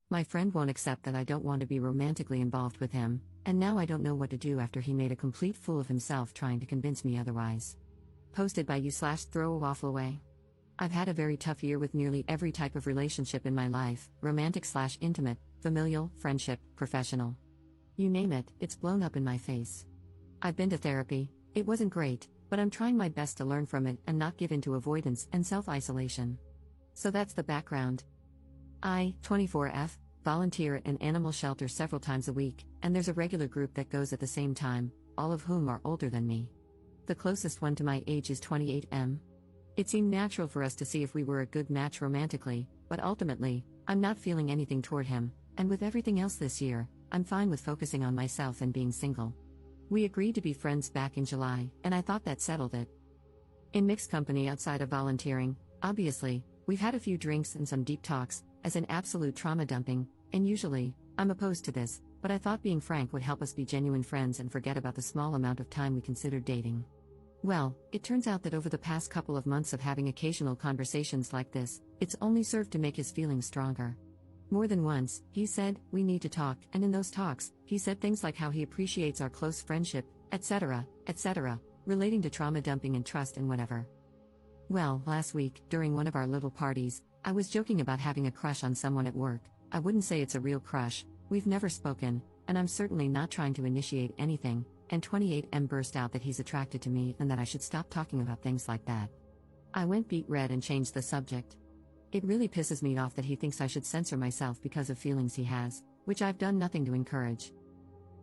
My friend won't accept that I don't want to be romantically involved with him, and now I don't know what to do after he made a complete fool of himself trying to convince me otherwise. Posted by you/throw a waffle away. I've had a very tough year with nearly every type of relationship in my life, romantic/intimate, familial, friendship, professional. You name it, it's blown up in my face. I've been to therapy, it wasn't great, but I'm trying my best to learn from it and not give in to avoidance and self-isolation. So that's the background. I, 24F, volunteer at an animal shelter several times a week, and there's a regular group that goes at the same time, all of whom are older than me. The closest one to my age is 28M. It seemed natural for us to see if we were a good match romantically, but ultimately, I'm not feeling anything toward him, and with everything else this year, I'm fine with focusing on myself and being single. We agreed to be friends back in July, and I thought that settled it. In mixed company outside of volunteering, obviously, we've had a few drinks and some deep talks, as in absolute trauma dumping, and usually, I'm opposed to this, but I thought being frank would help us be genuine friends and forget about the small amount of time we considered dating. Well, it turns out that over the past couple of months of having occasional conversations like this, it's only served to make his feelings stronger. More than once, he said, "We need to talk," and in those talks, he said things like how he appreciates our close friendship, etc., relating to trauma dumping and trust and whatever. Well, last week, during one of our little parties, I was joking about having a crush on someone at work. I wouldn't say it's a real crush, we've never spoken, and I'm certainly not trying to initiate anything, and 28M burst out that he's attracted to me and that I should stop talking about things like that. I went beet red and changed the subject. It really pisses me off that he thinks I should censor myself because of feelings he has, which I've done nothing to encourage.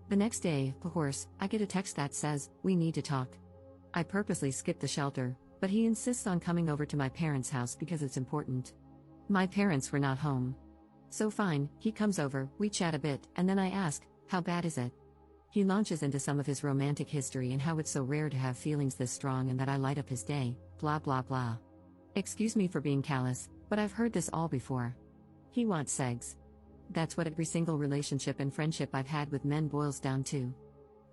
The next day, of course, I get a text that says, "We need to talk." I purposely skipped the shelter, but he insists on coming over to my parents' house because it's important. My parents were not home. So fine, he comes over, we chat a bit, and then I ask, "How bad is it?" He launches into some of his romantic history and how it's so rare to have feelings this strong and that I light up his day, blah blah blah. Excuse me for being callous, but I've heard this all before. He wants sex. That's what every single relationship and friendship I've had with men boils down to.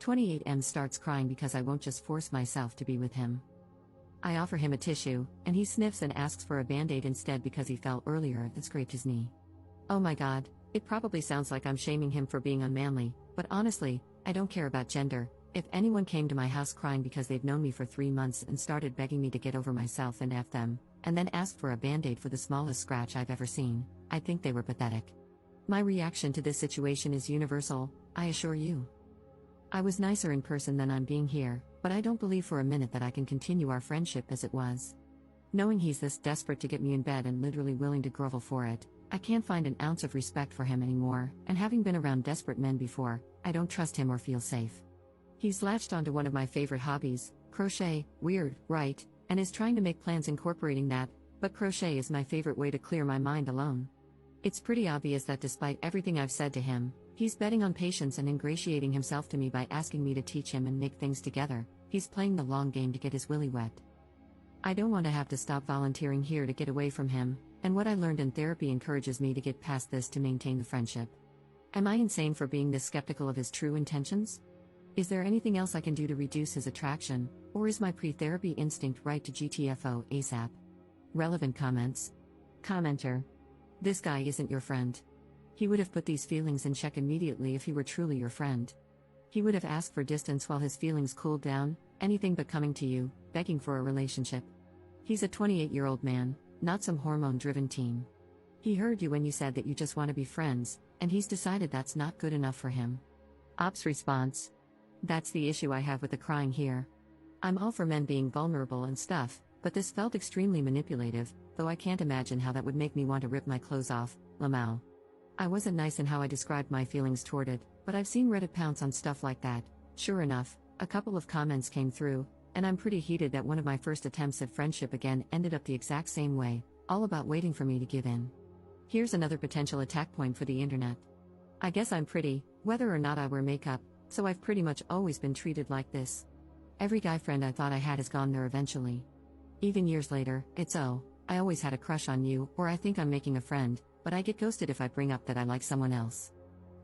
28M starts crying because I won't just force myself to be with him. I offer him a tissue, and he sniffs and asks for a band-aid instead because he fell earlier and scraped his knee. Oh my god, it probably sounds like I'm shaming him for being unmanly, but honestly, I don't care about gender. If anyone came to my house crying because they've known me for 3 months and started begging me to get over myself and F them, and then asked for a band-aid for the smallest scratch I've ever seen, I think they were pathetic. My reaction to this situation is universal, I assure you. I was nicer in person than I'm being here, but I don't believe for a minute that I can continue our friendship as it was. Knowing he's this desperate to get me in bed and literally willing to grovel for it, I can't find an ounce of respect for him anymore, and having been around desperate men before, I don't trust him or feel safe. He's latched onto one of my favorite hobbies, crochet, weird, right, and is trying to make plans incorporating that, but crochet is my favorite way to clear my mind alone. It's pretty obvious that despite everything I've said to him, he's betting on patience and ingratiating himself to me by asking me to teach him and make things together. He's playing the long game to get his willy wet. I don't want to have to stop volunteering here to get away from him, and what I learned in therapy encourages me to get past this to maintain the friendship. Am I insane for being this skeptical of his true intentions? Is there anything else I can do to reduce his attraction, or is my pre-therapy instinct right to GTFO ASAP? Relevant comments. Commenter. This guy isn't your friend. He would have put these feelings in check immediately if he were truly your friend. He would have asked for distance while his feelings cooled down, anything but coming to you, begging for a relationship. He's a 28-year-old man, not some hormone-driven teen. He heard you when you said that you just want to be friends, and he's decided that's not good enough for him. Ops response. That's the issue I have with the crying here. I'm all for men being vulnerable and stuff, but this felt extremely manipulative, though I can't imagine how that would make me want to rip my clothes off, Lamau. I wasn't nice in how I described my feelings toward it, but I've seen Reddit pounce on stuff like that. Sure enough, a couple of comments came through, and I'm pretty heated that one of my first attempts at friendship again ended up the exact same way, all about waiting for me to give in. Here's another potential attack point for the internet. I guess I'm pretty, whether or not I wear makeup, so I've pretty much always been treated like this. Every guy friend I thought I had has gone there eventually. Even years later, it's I always had a crush on you, or I think I'm making a friend, but I get ghosted if I bring up that I like someone else.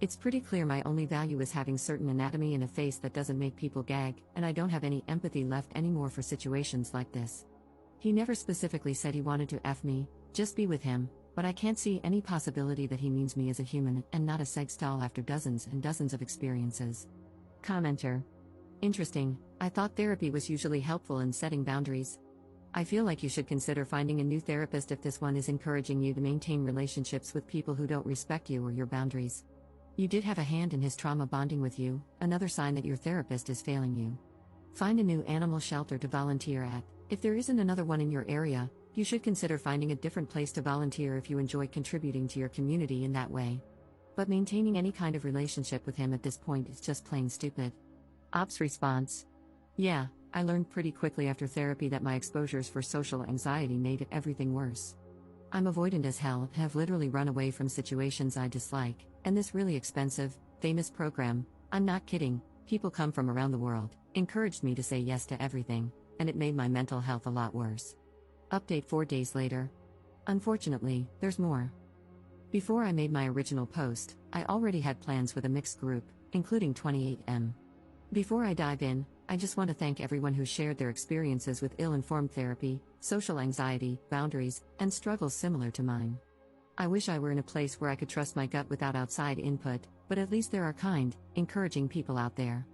It's pretty clear my only value is having certain anatomy and a face that doesn't make people gag, and I don't have any empathy left anymore for situations like this. He never specifically said he wanted to F me, just be with him, but I can't see any possibility that he means me as a human and not a sex doll after dozens and dozens of experiences. Commenter. Interesting, I thought therapy was usually helpful in setting boundaries. I feel like you should consider finding a new therapist if this one is encouraging you to maintain relationships with people who don't respect you or your boundaries. You did have a hand in his trauma bonding with you, another sign that your therapist is failing you. Find a new animal shelter to volunteer at. If there isn't another one in your area, you should consider finding a different place to volunteer if you enjoy contributing to your community in that way. But maintaining any kind of relationship with him at this point is just plain stupid. Ops response. Yeah, I learned pretty quickly after therapy that my exposures for social anxiety made everything worse. I'm avoidant as hell and have literally run away from situations I dislike, and this really expensive, famous program, I'm not kidding, people come from around the world, encouraged me to say yes to everything, and it made my mental health a lot worse. Update 4 days later. Unfortunately, there's more. Before I made my original post, I already had plans with a mixed group, including 28M. Before I dive in, I just want to thank everyone who shared their experiences with ill-informed therapy, social anxiety, boundaries, and struggles similar to mine. I wish I were in a place where I could trust my gut without outside input, but at least there are kind, encouraging people out there.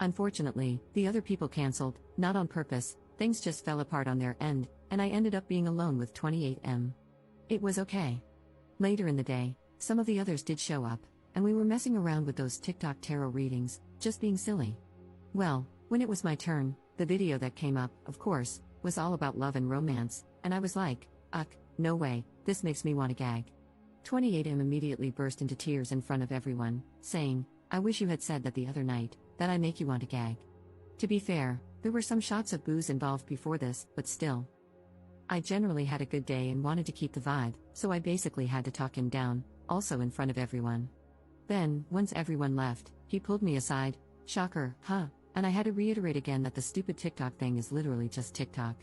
Unfortunately, the other people canceled, not on purpose, things just fell apart on their end, and I ended up being alone with 28M. It was okay. Later in the day, some of the others did show up, and we were messing around with those TikTok tarot readings, just being silly. Well, when it was my turn, the video that came up, of course, was all about love and romance, and I was like, no way, this makes me want to gag. 28M immediately burst into tears in front of everyone, saying, I wish you had said that the other night, that I make you want to gag. To be fair, there were some shots of booze involved before this, but still. I generally had a good day and wanted to keep the vibe, so I basically had to talk him down, also in front of everyone. Then, once everyone left, he pulled me aside, shocker, huh, and I had to reiterate again that the stupid TikTok thing is literally just TikTok.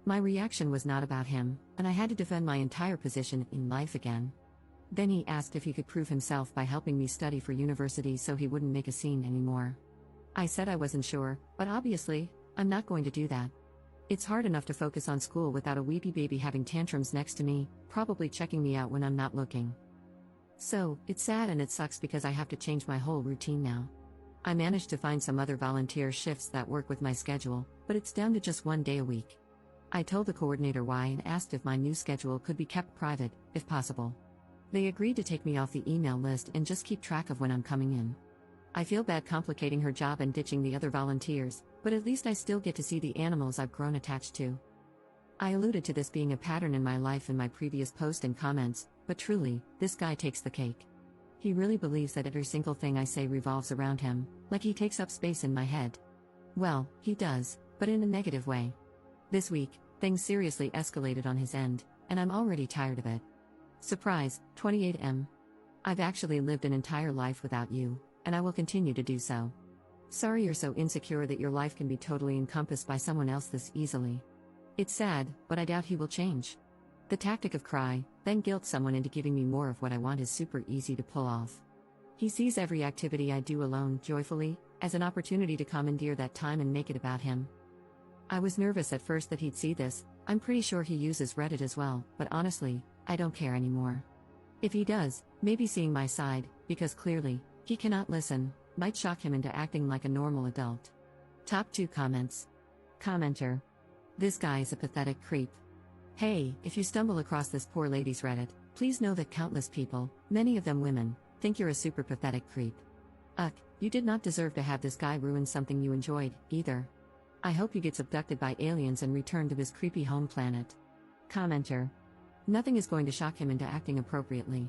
My reaction was not about him, and I had to defend my entire position in life again. Then he asked if he could prove himself by helping me study for university so he wouldn't make a scene anymore. I said I wasn't sure, but obviously, I'm not going to do that. It's hard enough to focus on school without a weepy baby having tantrums next to me, probably checking me out when I'm not looking. So, it's sad and it sucks because I have to change my whole routine now. I managed to find some other volunteer shifts that work with my schedule, but it's down to just 1 day a week. I told the coordinator why and asked if my new schedule could be kept private, if possible. They agreed to take me off the email list and just keep track of when I'm coming in. I feel bad complicating her job and ditching the other volunteers, but at least I still get to see the animals I've grown attached to. I alluded to this being a pattern in my life in my previous post and comments, but truly, this guy takes the cake. He really believes that every single thing I say revolves around him, like he takes up space in my head. Well, he does, but in a negative way. This week, things seriously escalated on his end, and I'm already tired of it. Surprise, 28M. I've actually lived an entire life without you, and I will continue to do so. Sorry you're so insecure that your life can be totally encompassed by someone else this easily. It's sad, but I doubt he will change. The tactic of cry, then guilt someone into giving me more of what I want is super easy to pull off. He sees every activity I do alone, joyfully, as an opportunity to commandeer that time and make it about him. I was nervous at first that he'd see this. I'm pretty sure he uses Reddit as well, but honestly, I don't care anymore. If he does, maybe seeing my side, because clearly, he cannot listen, might shock him into acting like a normal adult. Top 2 comments. Commenter. This guy is a pathetic creep. Hey, if you stumble across this poor lady's Reddit, please know that countless people, many of them women, think you're a super pathetic creep. You did not deserve to have this guy ruin something you enjoyed, either. I hope he gets abducted by aliens and returned to his creepy home planet. Commenter. Nothing is going to shock him into acting appropriately.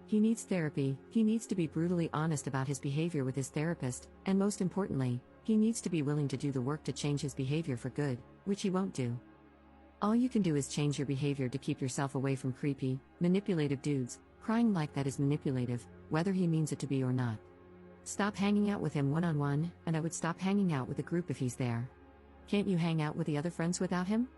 He needs therapy, he needs to be brutally honest about his behavior with his therapist, and most importantly, he needs to be willing to do the work to change his behavior for good, which he won't do. All you can do is change your behavior to keep yourself away from creepy, manipulative dudes. Crying like that is manipulative, whether he means it to be or not. Stop hanging out with him one-on-one, and I would stop hanging out with the group if he's there. Can't you hang out with the other friends without him?